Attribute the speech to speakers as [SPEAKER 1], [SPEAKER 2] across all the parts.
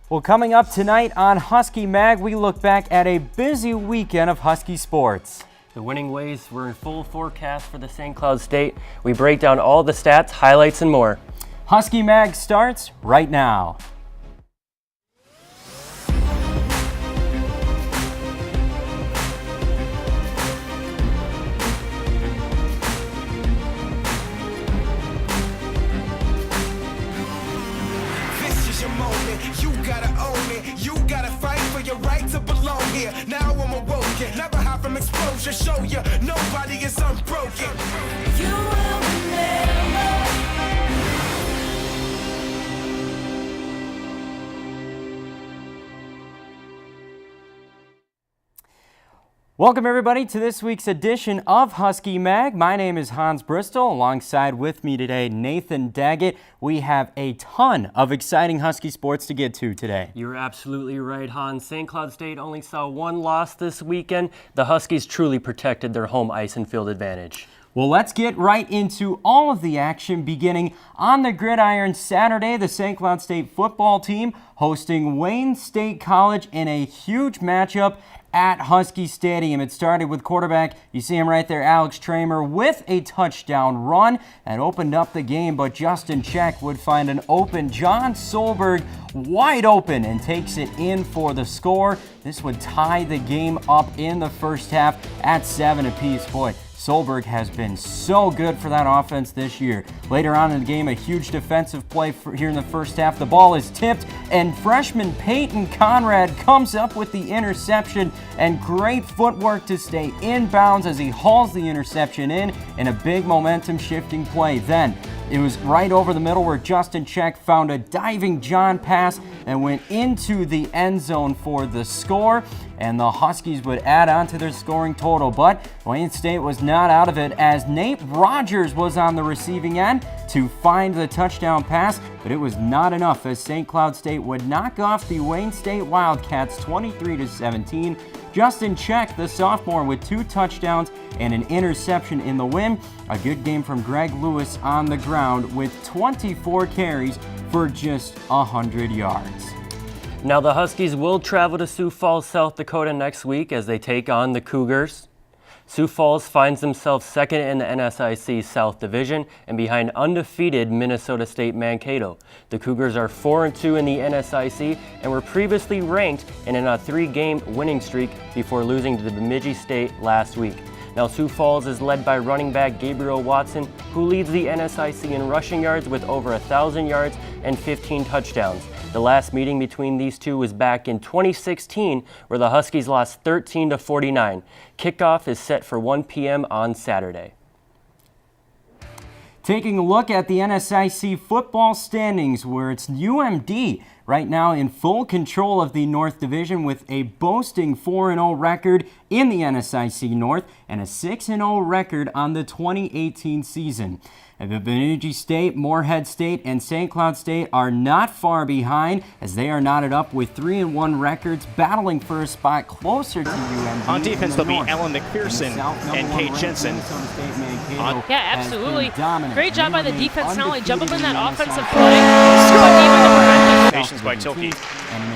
[SPEAKER 1] Well, coming up tonight on Husky Mag, we look back at a busy weekend of Husky sports.
[SPEAKER 2] The winning ways were in full forecast for the St. Cloud State. We break down all the stats, highlights, and more.
[SPEAKER 1] Husky Mag starts right now.
[SPEAKER 3] You gotta own it, you gotta fight for your right to belong here. Now I'm awoken, never hide from exposure. Show you nobody is unbroken. You will remember.
[SPEAKER 1] Welcome everybody to this week's edition of Husky Mag. My name is Hans Bristol. Alongside with me today, Nathan Daggett. We have a ton of exciting Husky sports to get to today.
[SPEAKER 2] You're absolutely right, Hans. St. Cloud State only saw one loss this weekend. The Huskies truly protected their home ice and field advantage.
[SPEAKER 1] Well, let's get right into all of the action beginning on the gridiron Saturday. The St. Cloud State football team hosting Wayne State College in a huge matchup at Husky Stadium. It started with quarterback, you see him right there, Alex Tramer, with a touchdown run that opened up the game, but Justin Check would find an open John Solberg wide open and takes it in for the score. This would tie the game up in the first half at 7 apiece. Boy, Solberg has been so good for that offense this year. Later on in the game, a huge defensive play here in the first half. The ball is tipped, and freshman Peyton Conrad comes up with the interception, and great footwork to stay in bounds as he hauls the interception in a big momentum-shifting play. Then, it was right over the middle where Justin Check found a diving John pass and went into the end zone for the score, and the Huskies would add on to their scoring total. But Wayne State was not out of it as Nate Rogers was on the receiving end to find the touchdown pass, but it was not enough as St. Cloud State would knock off the Wayne State Wildcats 23-17. Justin Check, the sophomore, with 2 touchdowns and an interception in the win. A good game from Greg Lewis on the ground with 24 carries for just 100 yards.
[SPEAKER 2] Now the Huskies will travel to Sioux Falls, South Dakota next week as they take on the Cougars. Sioux Falls finds themselves second in the NSIC South Division and behind undefeated Minnesota State Mankato. The Cougars are 4-2 in the NSIC and were previously ranked in a 3-game winning streak before losing to the Bemidji State last week. Now Sioux Falls is led by running back Gabriel Watson, who leads the NSIC in rushing yards with over 1,000 yards and 15 touchdowns. The last meeting between these two was back in 2016, where the Huskies lost 13-49. Kickoff is set for 1 p.m. on Saturday.
[SPEAKER 1] Taking a look at the NSIC football standings, where it's UMD right now in full control of the North Division with a boasting 4-0 record in the NSIC North and a 6-0 record on the 2018 season. And the Bemidji State, Moorhead State, and St. Cloud State are not far behind as they are knotted up with 3-1 records, battling for a spot closer to UMD.
[SPEAKER 4] On defense, there'll be Ellen McPherson and Kate Jensen.
[SPEAKER 5] Yeah, absolutely. Great job by the defense, not only jump up in that offensive play, but even the
[SPEAKER 4] Patience by Tilke.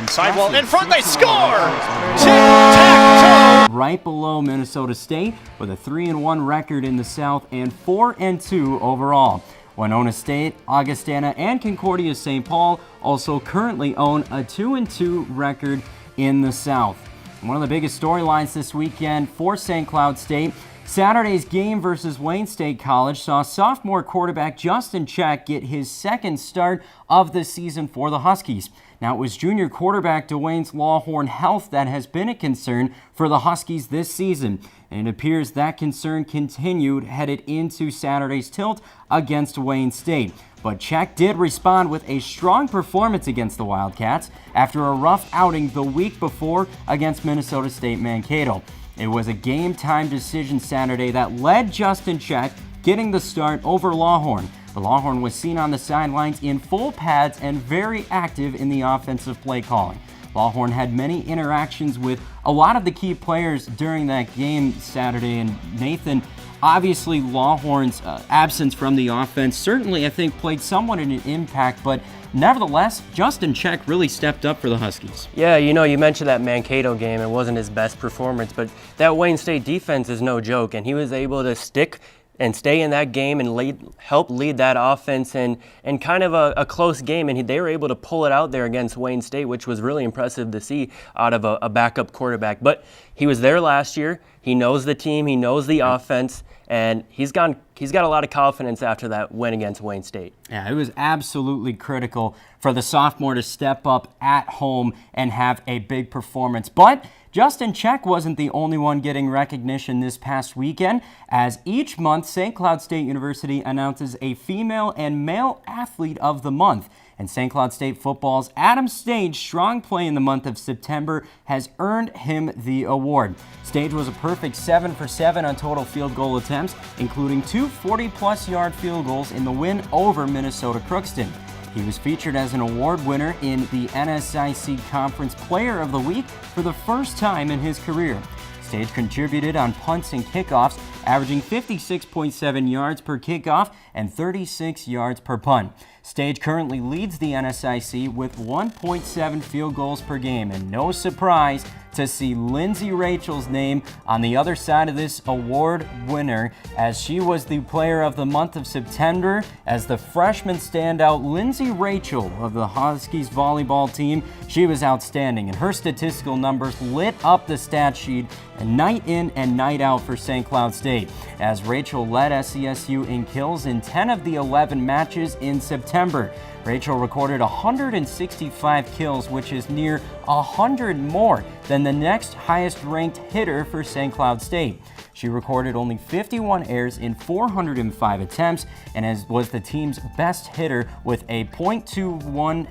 [SPEAKER 4] Sidewall in front, they score! Tic-tac-toe!
[SPEAKER 1] Right below Minnesota State with a 3-1 record in the South and 4-2 overall. Winona State, Augustana, and Concordia St. Paul also currently own a 2-2 record in the South. One of the biggest storylines this weekend for St. Cloud State, Saturday's game versus Wayne State College saw sophomore quarterback Justin Check get his second start of the season for the Huskies. Now, it was junior quarterback Dwayne's Lawhorn health that has been a concern for the Huskies this season, and it appears that concern continued headed into Saturday's tilt against Wayne State. But Check did respond with a strong performance against the Wildcats after a rough outing the week before against Minnesota State Mankato. It was a game-time decision Saturday that led Justin Check getting the start over Lawhorn. The Lawhorn was seen on the sidelines in full pads and very active in the offensive play calling. Lawhorn had many interactions with a lot of the key players during that game Saturday. And Nathan, Obviously, Lawhorn's absence from the offense certainly, I think, played somewhat an impact, but nevertheless, Justin Check really stepped up for the Huskies.
[SPEAKER 2] Yeah, you mentioned that Mankato game. It wasn't his best performance, but that Wayne State defense is no joke, and he was able to stick and stay in that game and help lead that offense in kind of a close game, and they were able to pull it out there against Wayne State, which was really impressive to see out of a backup quarterback. But he was there last year. He knows the team. He knows the offense. And he's got a lot of confidence after that win against Wayne State.
[SPEAKER 1] Yeah, it was absolutely critical for the sophomore to step up at home and have a big performance. But Justin Check wasn't the only one getting recognition this past weekend, as each month St. Cloud State University announces a female and male athlete of the month. And St. Cloud State football's Adam Stage strong play in the month of September has earned him the award. Stage was a perfect 7 for 7 on total field goal attempts, including 2 40-plus yard field goals in the win over Minnesota Crookston. He was featured as an award winner in the NSIC Conference Player of the Week for the first time in his career. Stage contributed on punts and kickoffs, averaging 56.7 yards per kickoff and 36 yards per punt. Stage currently leads the NSIC with 1.7 field goals per game, and no surprise to see Lindsay Rachel's name on the other side of this award winner, as she was the player of the month of September. As the freshman standout, Lindsay Rachel of the Huskies volleyball team, she was outstanding, and her statistical numbers lit up the stat sheet and night in and night out for St. Cloud State, as Rachel led SCSU in kills in 10 of the 11 matches in September. Rachel recorded 165 kills, which is near 100 more than the next highest-ranked hitter for St. Cloud State. She recorded only 51 errors in 405 attempts and was the team's best hitter with a .21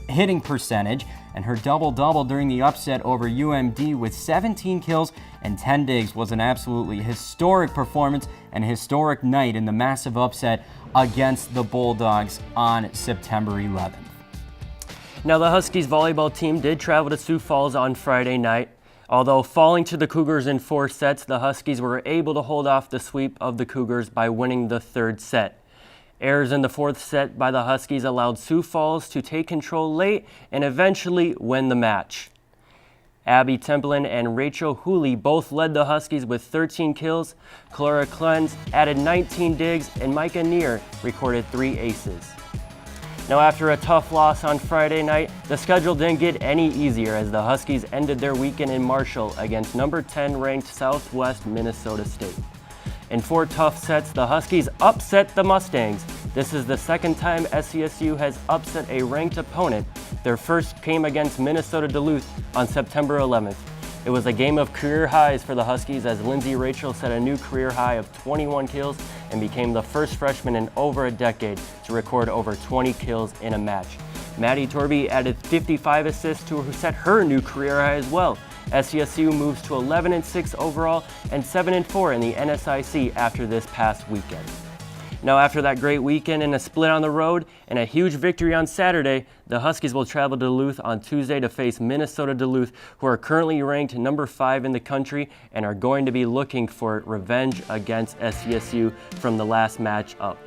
[SPEAKER 1] hitting percentage, and her double-double during the upset over UMD with 17 kills and 10 digs was an absolutely historic performance and historic night in the massive upset against the Bulldogs on September 11th.
[SPEAKER 2] Now, the Huskies volleyball team did travel to Sioux Falls on Friday night. Although falling to the Cougars in 4 sets, the Huskies were able to hold off the sweep of the Cougars by winning the 3rd set. Errors in the 4th set by the Huskies allowed Sioux Falls to take control late and eventually win the match. Abby Templin and Rachel Hooley both led the Huskies with 13 kills. Clara Clenz added 19 digs, and Micah Neer recorded 3 aces. Now, after a tough loss on Friday night, the schedule didn't get any easier as the Huskies ended their weekend in Marshall against number 10 ranked Southwest Minnesota State. In 4 tough sets, the Huskies upset the Mustangs. This is the second time SCSU has upset a ranked opponent. Their first came against Minnesota Duluth on September 11th. It was a game of career highs for the Huskies as Lindsay Rachel set a new career high of 21 kills and became the first freshman in over a decade to record over 20 kills in a match. Maddie Torby added 55 assists to set her new career high as well. SCSU moves to 11-6 overall and 7-4 in the NSIC after this past weekend. Now, after that great weekend and a split on the road and a huge victory on Saturday, the Huskies will travel to Duluth on Tuesday to face Minnesota Duluth, who are currently ranked number 5 in the country and are going to be looking for revenge against SCSU from the last match up.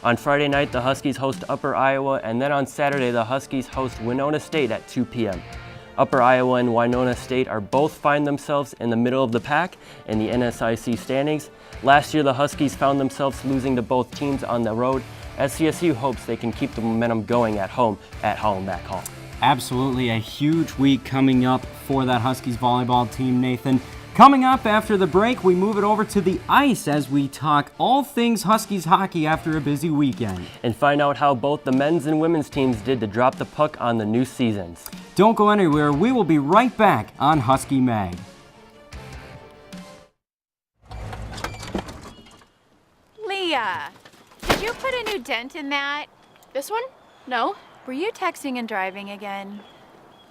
[SPEAKER 2] On Friday night, the Huskies host Upper Iowa, and then on Saturday, the Huskies host Winona State at 2 p.m. Upper Iowa and Winona State are both find themselves in the middle of the pack in the NSIC standings. Last year, the Huskies found themselves losing to both teams on the road. SCSU hopes they can keep the momentum going at home, back home.
[SPEAKER 1] Absolutely a huge week coming up for that Huskies volleyball team, Nathan. Coming up after the break, we move it over to the ice as we talk all things Huskies hockey after a busy weekend.
[SPEAKER 2] And find out how both the men's and women's teams did to drop the puck on the new seasons.
[SPEAKER 1] Don't go anywhere. We will be right back on Husky Mag.
[SPEAKER 6] Leah, did you put a new dent in that?
[SPEAKER 5] This one? No.
[SPEAKER 6] Were you texting and driving again?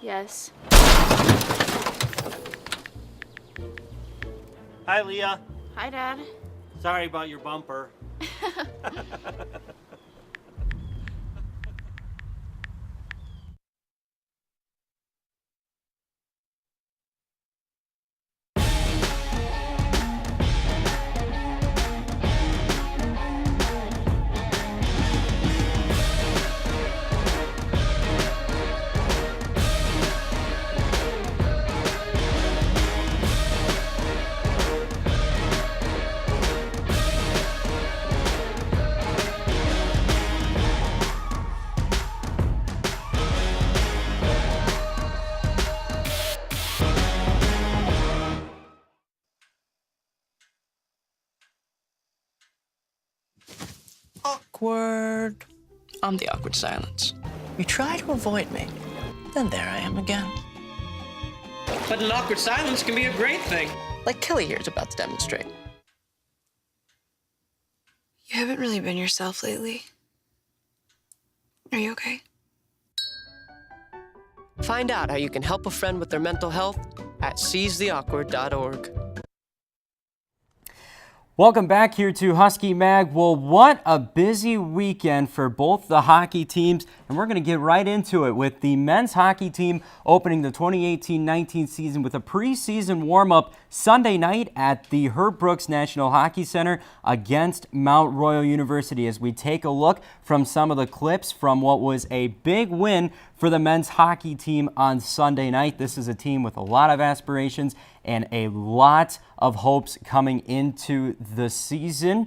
[SPEAKER 5] Yes.
[SPEAKER 7] Hi, Leah.
[SPEAKER 5] Hi, Dad.
[SPEAKER 7] Sorry about your bumper.
[SPEAKER 8] awkward. I'm the awkward silence. You try to avoid me, then there I am again.
[SPEAKER 9] But an awkward silence can be a great thing.
[SPEAKER 8] Like Kelly here is about to demonstrate.
[SPEAKER 10] You haven't really been yourself lately. Are you okay?
[SPEAKER 8] Find out how you can help a friend with their mental health at seizetheawkward.org.
[SPEAKER 1] Welcome back here to Husky Mag. Well, what a busy weekend for both the hockey teams, and we're going to get right into it with the men's hockey team opening the 2018-19 season with a preseason warm-up Sunday night at the Herb Brooks National Hockey Center against Mount Royal University as we take a look from some of the clips from what was a big win for the men's hockey team on Sunday night. This is a team with a lot of aspirations and a lot of hopes coming into the season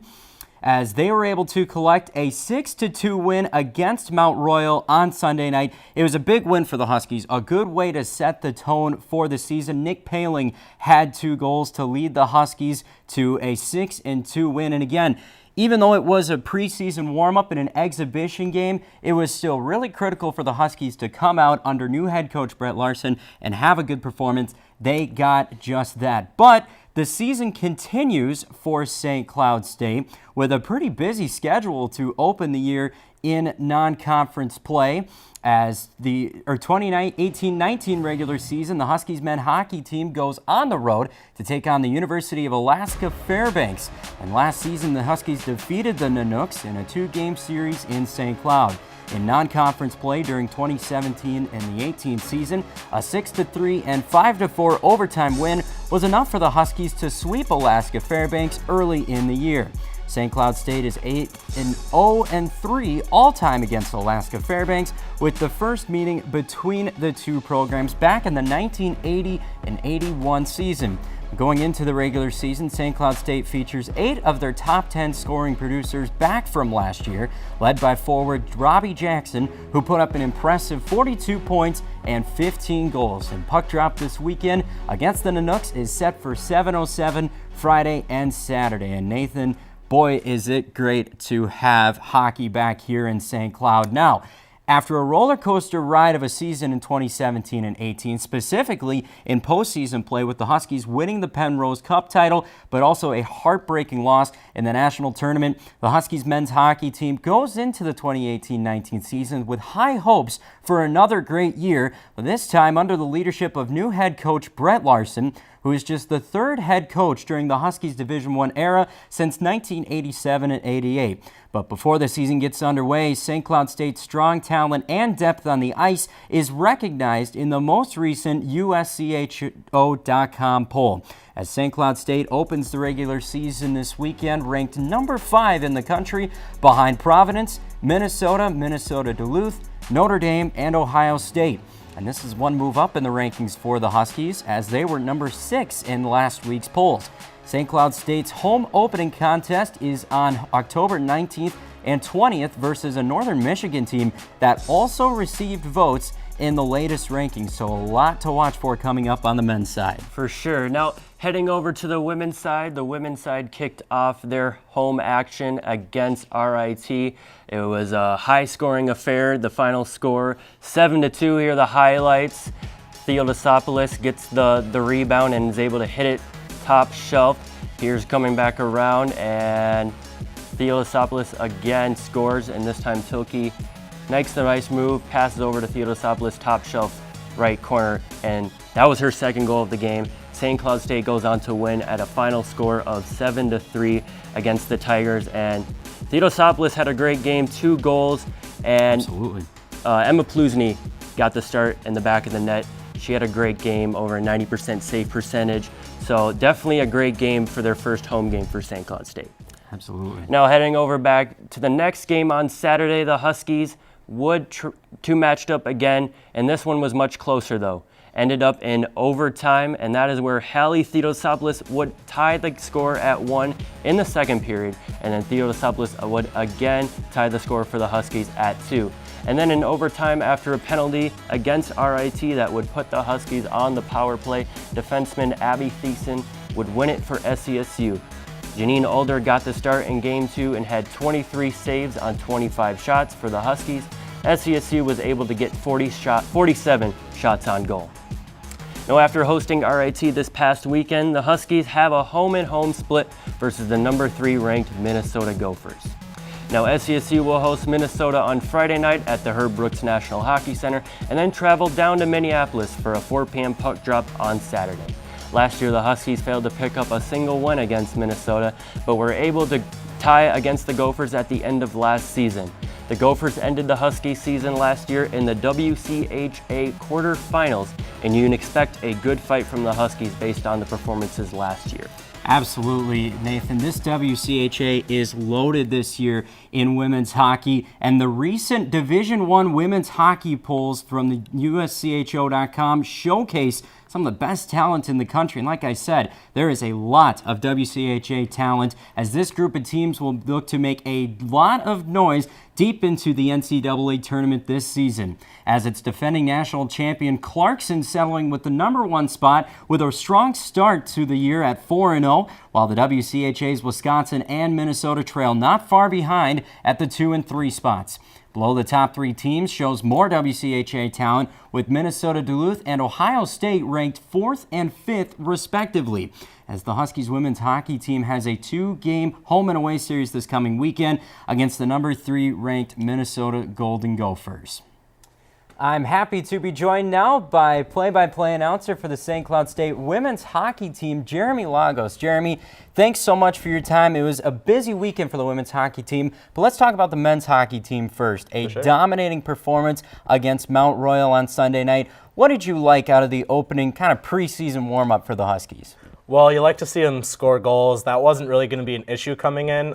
[SPEAKER 1] as they were able to collect a 6-2 win against Mount Royal on Sunday night. It was a big win for the Huskies, a good way to set the tone for the season. Nick Paling had 2 goals to lead the Huskies to a 6-2 win. And again, even though it was a preseason warm-up and an exhibition game, it was still really critical for the Huskies to come out under new head coach Brett Larson and have a good performance. They got just that. But the season continues for St. Cloud State with a pretty busy schedule to open the year in non-conference play. As the 2018-19 regular season, the Huskies men hockey team goes on the road to take on the University of Alaska Fairbanks. And last season, the Huskies defeated the Nanooks in a 2-game series in St. Cloud. In non-conference play during 2017 and the 18 season, a 6-3 and 5-4 overtime win was enough for the Huskies to sweep Alaska Fairbanks early in the year. St. Cloud State is 8-0-3 all-time against Alaska Fairbanks, with the first meeting between the two programs back in the 1980 and 81 season. Going into the regular season, St. Cloud State features 8 of their top 10 scoring producers back from last year, led by forward Robbie Jackson, who put up an impressive 42 points and 15 goals. And puck drop this weekend against the Nanooks is set for 7:07 Friday and Saturday. And Nathan, boy, is it great to have hockey back here in St. Cloud. Now, after a roller coaster ride of a season in 2017 and 18, specifically in postseason play with the Huskies winning the Penrose Cup title, but also a heartbreaking loss in the national tournament, the Huskies men's hockey team goes into the 2018-19 season with high hopes for another great year, but this time under the leadership of new head coach Brett Larson, who is just the 3rd head coach during the Huskies Division I era since 1987 and 88. But before the season gets underway, St. Cloud State's strong talent and depth on the ice is recognized in the most recent USCHO.com poll. As St. Cloud State opens the regular season this weekend, ranked number 5 in the country behind Providence, Minnesota, Minnesota Duluth, Notre Dame, and Ohio State. And this is one move up in the rankings for the Huskies, as they were number 6 in last week's polls. St. Cloud State's home opening contest is on October 19th and 20th versus a Northern Michigan team that also received votes in the latest rankings. So a lot to watch for coming up on the men's side.
[SPEAKER 2] For sure. Now, heading over to the women's side kicked off their home action against RIT. It was a high-scoring affair. The final score, 7-2. Here are the highlights. Theodosopoulos gets the rebound and is able to hit it top shelf. Here's coming back around, and Theodosopoulos again scores, and this time Tilke makes the nice move, passes over to Theodosopoulos, top shelf right corner, and that was her 2nd goal of the game. St. Cloud State goes on to win at a final score of 7-3 against the Tigers, and Theodosopoulos had a great game, 2 goals, and Emma Plusny got the start in the back of the net. She had a great game, over a 90% save percentage. So definitely a great game for their first home game for St. Cloud State.
[SPEAKER 1] Absolutely.
[SPEAKER 2] Now heading over back to the next game on Saturday, the Huskies would two matched up again, and this one was much closer though. Ended up in overtime, and that is where Hallie Theodosopoulos would tie the score at 1 in the 2nd period, and then Theodosopoulos would again tie the score for the Huskies at 2. And then in overtime, after a penalty against RIT that would put the Huskies on the power play, defenseman Abby Thiessen would win it for SCSU. Janine Alder got the start in Game 2 and had 23 saves on 25 shots for the Huskies. SCSU was able to get 47 shots on goal. Now, after hosting RIT this past weekend, the Huskies have a home-and-home split versus the number 3 ranked Minnesota Gophers. Now, SCSU will host Minnesota on Friday night at the Herb Brooks National Hockey Center and then travel down to Minneapolis for a 4 p.m. puck drop on Saturday. Last year, the Huskies failed to pick up a single win against Minnesota, but were able to tie against the Gophers at the end of last season. The Gophers ended the Husky season last year in the WCHA quarterfinals, and you can expect a good fight from the Huskies based on the performances last year.
[SPEAKER 1] Absolutely, Nathan. This WCHA is loaded this year in women's hockey, and the recent Division I women's hockey polls from the USCHO.com showcase some of the best talent in the country. And like I said, there is a lot of WCHA talent as this group of teams will look to make a lot of noise deep into the NCAA tournament this season. As its defending national champion Clarkson settling with the number 1 spot with a strong start to the year at 4-0, while the WCHA's Wisconsin and Minnesota trail not far behind at the 2 and 3 spots. Below the top 3 teams shows more WCHA talent, with Minnesota, Duluth, and Ohio State ranked 4th and 5th respectively, as the Huskies women's hockey team has a 2-game home and away series this coming weekend against the number 3 ranked Minnesota Golden Gophers. I'm happy to be joined now by play-by-play announcer for the St. Cloud State women's hockey team, Jeremy Lagos. Jeremy, thanks so much for your time. It was a busy weekend for the women's hockey team, but let's talk about the men's hockey team first. A dominating performance against Mount Royal on Sunday night. What did you like out of the opening kind of preseason warm-up for the Huskies?
[SPEAKER 11] Well, you like to see them score goals. That wasn't really going to be an issue coming in.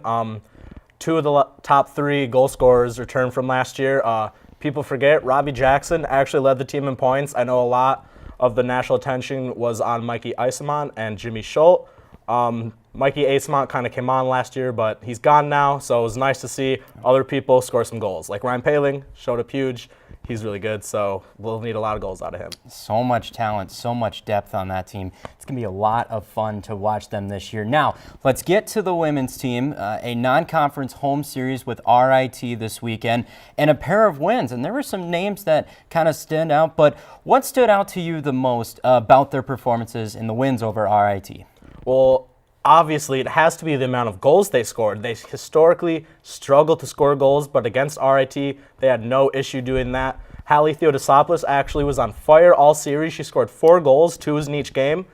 [SPEAKER 11] 2 of the top 3 goal scorers returned from last year. People forget Robbie Jackson actually led the team in points. I know a lot of the national attention was on Mikey Eisemont and Jimmy Schultz. Mikey Eisemont kind of came on last year, but he's gone now, so it was nice to see other people score some goals. Like Ryan Paling showed up huge. He's really good, so we'll need a lot of goals out of him.
[SPEAKER 1] So much talent, so much depth on that team. It's going to be a lot of fun to watch them this year. Now, let's get to the women's team, a non-conference home series with RIT this weekend, and a pair of wins. And there were some names that kind of stand out, but what stood out to you the most about their performances in the wins over RIT?
[SPEAKER 11] Well, obviously, it has to be the amount of goals they scored. They historically struggled to score goals, but against RIT, they had no issue doing that. Hallie Theodosopoulos actually was on fire all series. She scored 4 goals, 2 in each game.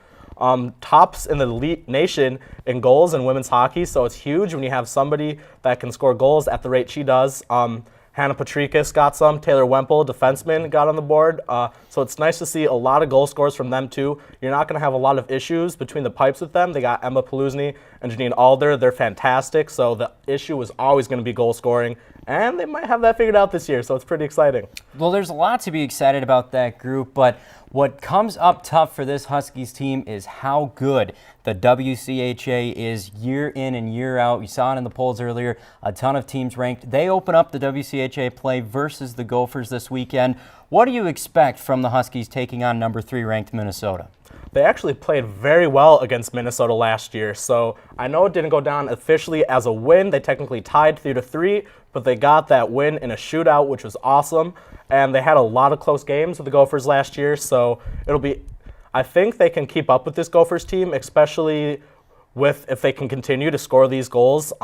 [SPEAKER 11] Tops in the elite nation in goals in women's hockey, so it's huge when you have somebody that can score goals at the rate she does. Hannah Patricus got some. Taylor Wemple, defenseman, got on the board. So it's nice to see a lot of goal scorers from them, too. You're not going to have a lot of issues between the pipes with them. They got Emma Paluzny and Janine Alder. They're fantastic. So the issue was always going to be goal scoring. And they might have that figured out this year, so it's pretty exciting.
[SPEAKER 1] Well, there's a lot to be excited about that group, but what comes up tough for this Huskies team is how good the WCHA is year in and year out. You saw it in the polls earlier. A ton of teams ranked. They open up the WCHA play versus the Gophers this weekend. What do you expect from the Huskies taking on number 3 ranked Minnesota?
[SPEAKER 11] They actually played very well against Minnesota last year, so I know it didn't go down officially as a win. They technically tied 3-3, but they got that win in a shootout, which was awesome. And they had a lot of close games with the Gophers last year, so I think they can keep up with this Gophers team, especially if they can continue to score these goals.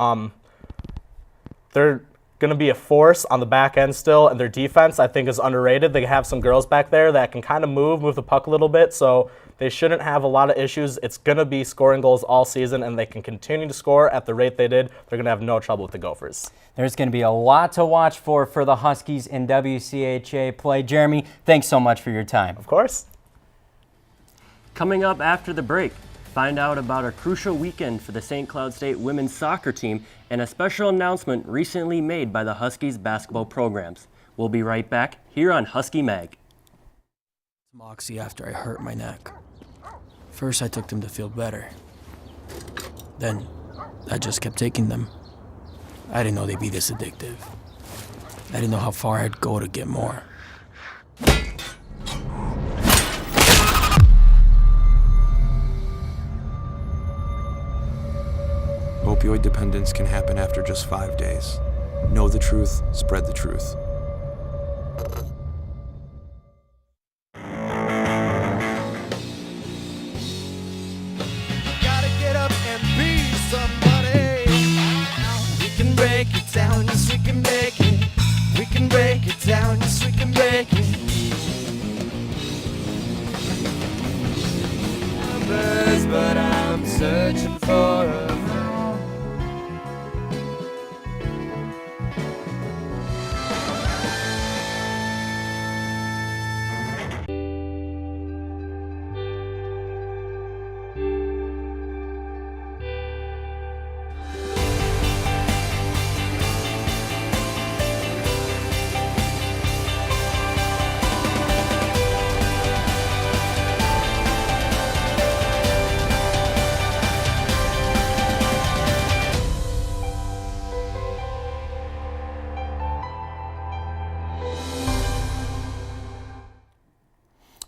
[SPEAKER 11] They're going to be a force on the back end still, and their defense, I think, is underrated. They have some girls back there that can kind of move the puck a little bit, so they shouldn't have a lot of issues. It's going to be scoring goals all season, and they can continue to score at the rate they did. They're going to have no trouble with the Gophers.
[SPEAKER 1] There's going to be a lot to watch for the Huskies in WCHA play. Jeremy, thanks so much for your time.
[SPEAKER 11] Of course.
[SPEAKER 2] Coming up after the break, find out about a crucial weekend for the St. Cloud State women's soccer team and a special announcement recently made by the Huskies basketball programs. We'll be right back here on Husky Mag.
[SPEAKER 12] Moxie after I hurt my neck. First I took them to feel better. Then I just kept taking them. I didn't know they'd be this addictive. I didn't know how far I'd go to get more. Opioid dependence can happen after just 5 days. Know the truth, spread the truth.
[SPEAKER 3] Gotta get up and be somebody. We can break it down, yes we can make it. We can break it down, yes we can make it. Numbers, but I'm searching for a friend.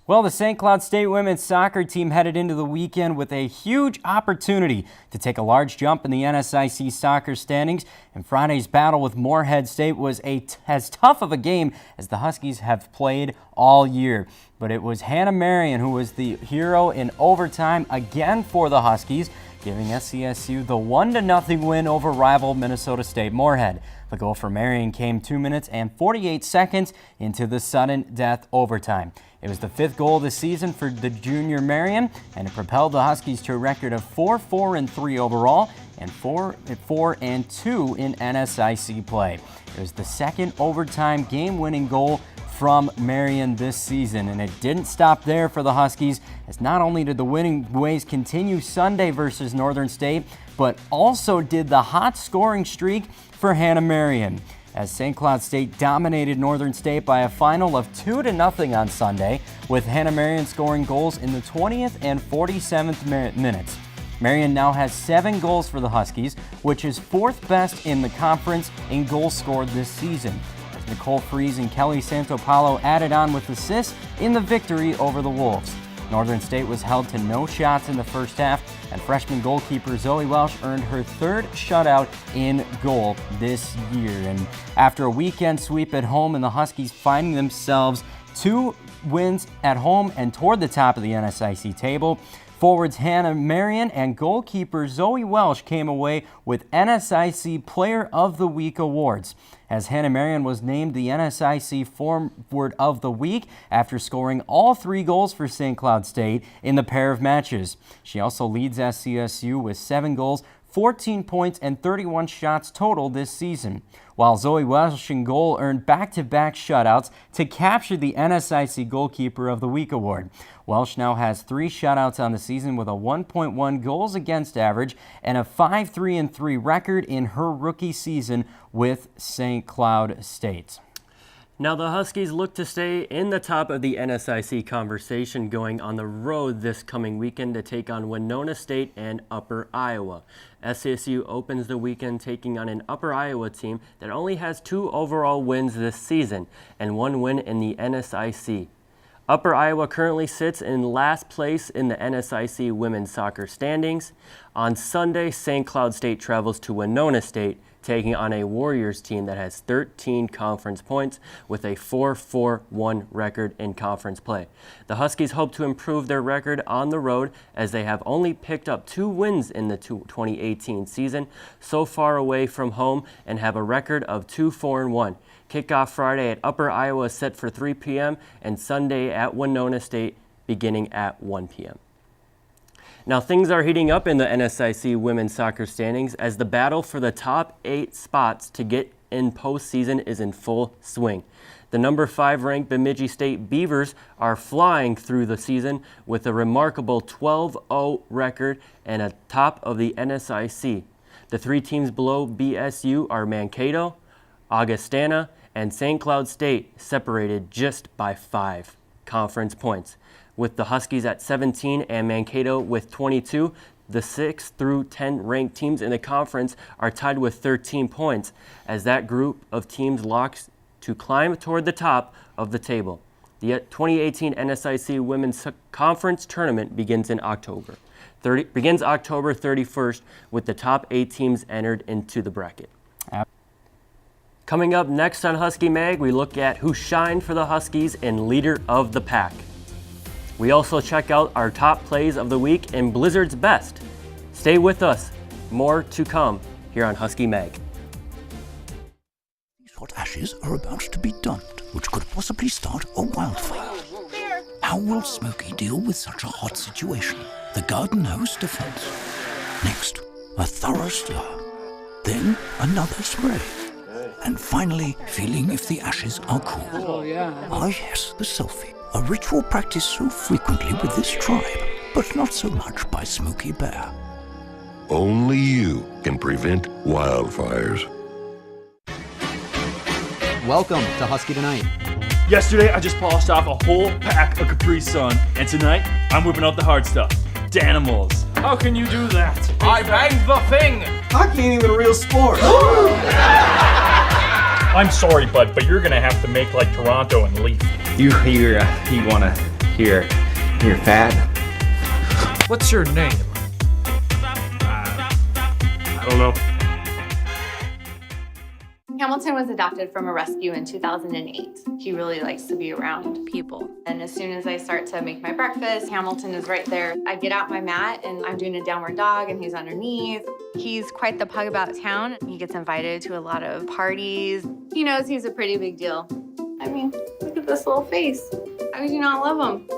[SPEAKER 1] Well, the St. Cloud State women's soccer team headed into the weekend with a huge opportunity to take a large jump in the NSIC soccer standings, and Friday's battle with Moorhead State was as tough of a game as the Huskies have played all year. But it was Hannah Marion who was the hero in overtime again for the Huskies, giving SCSU the 1-0 win over rival Minnesota State Moorhead. The goal for Marion came 2 minutes and 48 seconds into the sudden death overtime. It was the 5th goal of the season for the junior Marion, and it propelled the Huskies to a record of 4-4-3 overall and 4-4-2 in NSIC play. It was the second overtime game-winning goal from Marion this season, and it didn't stop there for the Huskies, as not only did the winning ways continue Sunday versus Northern State, but also did the hot scoring streak for Hannah Marion, as St. Cloud State dominated Northern State by a final of 2-0 on Sunday, with Hannah Marion scoring goals in the 20th and 47th minutes. Marion now has 7 goals for the Huskies, which is 4th best in the conference in goals scored this season. Nicole Fries and Kelly Santopalo added on with assists in the victory over the Wolves. Northern State was held to no shots in the first half, and freshman goalkeeper Zoe Welsh earned her 3rd shutout in goal this year. And after a weekend sweep at home and the Huskies finding themselves 2 wins at home and toward the top of the NSIC table, forwards Hannah Marion and goalkeeper Zoe Welsh came away with NSIC Player of the Week awards, as Hannah Marion was named the NSIC Forward of the Week after scoring all 3 goals for St. Cloud State in the pair of matches. She also leads SCSU with 7 goals, 14 points, and 31 shots total this season, while Zoe Welsh in goal earned back-to-back shutouts to capture the NSIC Goalkeeper of the Week award. Welsh now has 3 shutouts on the season with a 1.1 goals against average and a 5-3-3 record in her rookie season with St. Cloud State.
[SPEAKER 2] Now the Huskies look to stay in the top of the NSIC conversation going on the road this coming weekend to take on Winona State and Upper Iowa. SCSU opens the weekend taking on an Upper Iowa team that only has 2 overall wins this season and 1 win in the NSIC. Upper Iowa currently sits in last place in the NSIC women's soccer standings. On Sunday, St. Cloud State travels to Winona State, taking on a Warriors team that has 13 conference points with a 4-4-1 record in conference play. The Huskies hope to improve their record on the road, as they have only picked up 2 wins in the 2018 season, so far away from home, and have a record of 2-4-1. Kickoff Friday at Upper Iowa is set for 3 p.m. and Sunday at Winona State beginning at 1 p.m. Now things are heating up in the NSIC women's soccer standings as the battle for the top 8 spots to get in postseason is in full swing. The number 5 ranked Bemidji State Beavers are flying through the season with a remarkable 12-0 record and atop of the NSIC. The 3 teams below BSU are Mankato, Augustana, and St. Cloud State, separated just by 5 conference points. With the Huskies at 17 and Mankato with 22, the 6 through 10 ranked teams in the conference are tied with 13 points, as that group of teams locks to climb toward the top of the table. The 2018 NSIC Women's Conference Tournament begins in October. Begins October 31st with the top 8 teams entered into the bracket. Coming up next on Husky Mag, we look at who shined for the Huskies and leader of the pack. We also check out our top plays of the week and Blizzard's best. Stay with us. More to come here on Husky Mag.
[SPEAKER 13] These hot ashes are about to be dumped, which could possibly start a wildfire. How will Smokey deal with such a hot situation? The garden hose defense. Next, a thorough stir. Then another spray. And finally, feeling if the ashes are cool.
[SPEAKER 14] Oh, yeah.
[SPEAKER 13] Ah, yes, the selfie. A ritual practiced so frequently with this tribe, but not so much by Smokey Bear.
[SPEAKER 15] Only you can prevent wildfires.
[SPEAKER 16] Welcome to Husky Tonight.
[SPEAKER 17] Yesterday, I just polished off a whole pack of Capri Sun, and tonight, I'm whipping out the hard stuff. Danimals. How can you do that? I banged the thing!
[SPEAKER 18] Hockey ain't even a real sport.
[SPEAKER 17] I'm sorry, bud, but you're gonna have to make like Toronto and leave.
[SPEAKER 18] You wanna hear fat?
[SPEAKER 17] What's your name? I don't know.
[SPEAKER 19] Hamilton was adopted from a rescue in 2008. He really likes to be around people. And as soon as I start to make my breakfast, Hamilton is right there. I get out my mat and I'm doing a downward dog and he's underneath. He's quite the pug about town. He gets invited to a lot of parties. He knows he's a pretty big deal. I mean, look at this little face. How could you not love him?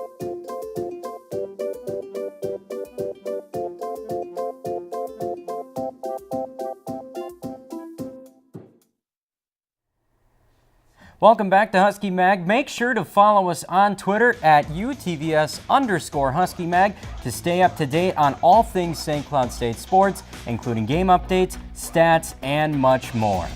[SPEAKER 1] Welcome back to Husky Mag. Make sure to follow us on Twitter at UTVS_Husky Mag to stay up to date on all things St. Cloud State sports, including game updates, stats, and much more.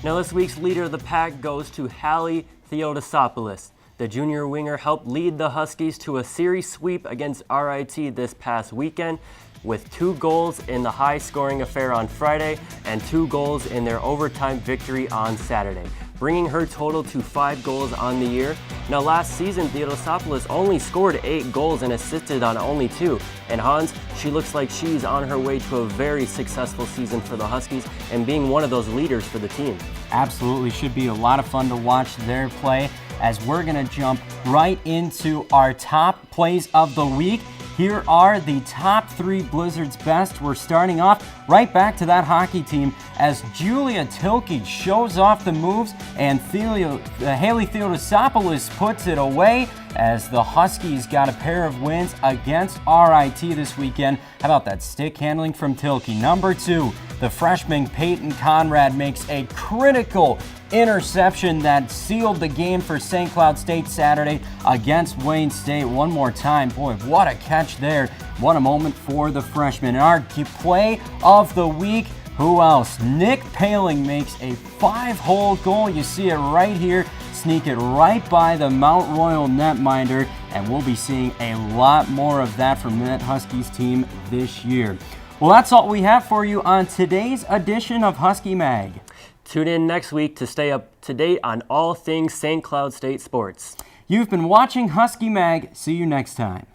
[SPEAKER 2] Now this week's leader of the pack goes to Hallie Theodosopoulos. The junior winger helped lead the Huskies to a series sweep against RIT this past weekend, with 2 goals in the high-scoring affair on Friday and 2 goals in their overtime victory on Saturday, bringing her total to 5 goals on the year. Now last season, Theodosopoulos only scored 8 goals and assisted on only 2. And Hans, she looks like she's on her way to a very successful season for the Huskies and being one of those leaders for the team.
[SPEAKER 1] Absolutely, should be a lot of fun to watch their play as we're gonna jump right into our top plays of the week. Here are the top 3 Blizzard's best. We're starting off right back to that hockey team as Julia Tilke shows off the moves and Hallie Theodosopoulos puts it away as the Huskies got a pair of wins against RIT this weekend. How about that stick handling from Tilke? Number 2, the freshman Peyton Conrad makes a critical interception that sealed the game for St. Cloud State Saturday against Wayne State. One more time, boy, what a catch there. What a moment for the freshman. And our play of the week, who else? Nick Paling makes a 5-hole goal. You see it right here. Sneak it right by the Mount Royal netminder, and we'll be seeing a lot more of that from that Huskies team this year. Well, that's all we have for you on today's edition of Husky Mag.
[SPEAKER 2] Tune in next week to stay up to date on all things St. Cloud State sports.
[SPEAKER 1] You've been watching Husky Mag. See you next time.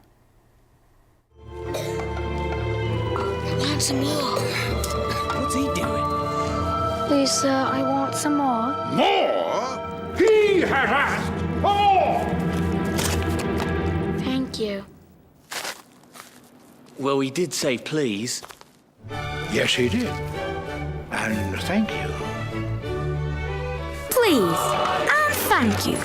[SPEAKER 10] I want some more.
[SPEAKER 8] What's he doing?
[SPEAKER 6] Please, sir, I want some more.
[SPEAKER 3] More? He has asked for more!
[SPEAKER 6] Thank you.
[SPEAKER 8] Well, he did say please.
[SPEAKER 3] Yes, he did. And thank you.
[SPEAKER 6] Please, and thank you.